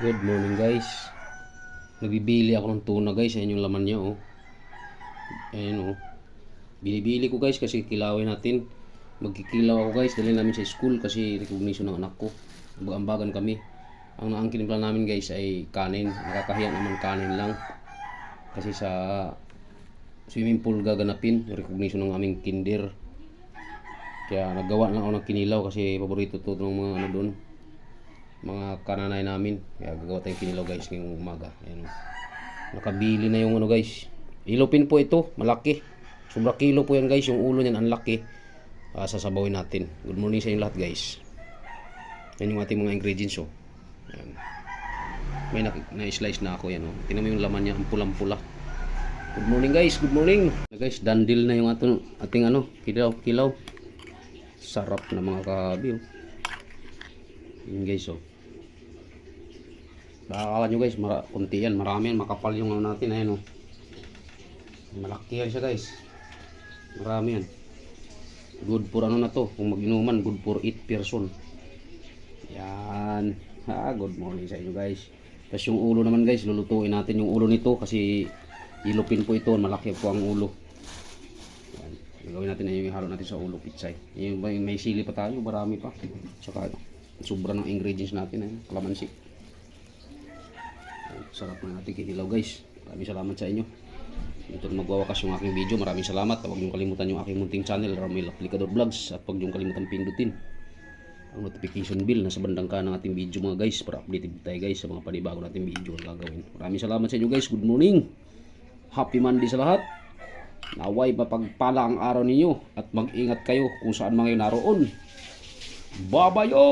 Good morning guys. Nagbibili ako ng tuna guys. Ayan yung laman niya oh. Ayan oh. Binibili ko guys kasi kilawin natin. Magkikilaw ako guys. Dali namin sa school kasi recognition ng anak ko. Ambagan kami. Ang naangkin plan namin guys ay kanin. Nakakahiya naman kanin lang. Kasi sa swimming pool gaganapin yung recognition ng aming kinder. Kaya naggawa lang ako ng kinilaw kasi paborito to ng mga ano doon. Mga kananay namin. Kaya gagawa tayong kinilaw guys ngayong umaga. Ayan, nakabili na yung ano guys. Ilupin po ito, malaki. Sobra kilo po yan guys. Yung ulo niyan ang laki. Sasabawin natin. Good morning sa inyo lahat guys. Yan yung ating mga ingredients oh. Ayan. May na-slice na ako yan oh. Tingnan mo yung laman niya, ang pulang-pula. Good morning guys, good morning. Guys, dandil na yung ating ano, kilaw. Sarap na mga kabi oh. Yun guys oh. Nakakala nyo guys, kunti yan, marami yan, makapal yung ano natin, ayan o. Malaki yan siya guys. Marami yan. Good for ano na to, kung mag-inuman, good for 8 person. Yan. Good morning sa inyo guys. Tapos yung ulo naman guys, lulutuin natin yung ulo nito kasi ilupin po ito, malaki po ang ulo. Yan. Gagawin natin na yung ihalo natin sa ulo, pitsay. Yung may sili pa tayo, marami pa. Tsaka sobra ng ingredients natin, kalamansi. Sarap na natin kinilaw guys. Maraming salamat sa inyo. Ito na magwawakas yung aking video. Maraming salamat. Huwag niyong kalimutan yung aking munting channel, Ramil Aplicador Vlogs. At huwag niyong kalimutan pindutin ang notification bell na sa bandang kanan ng ating video mga guys. Para updated tayo guys sa mga panibago nating video na gagawin. Maraming salamat sa inyo guys. Good morning. Happy Monday sa lahat. Naway mapagpala ang araw ninyo. At mag-ingat kayo kung saan mga naroon. Babayo!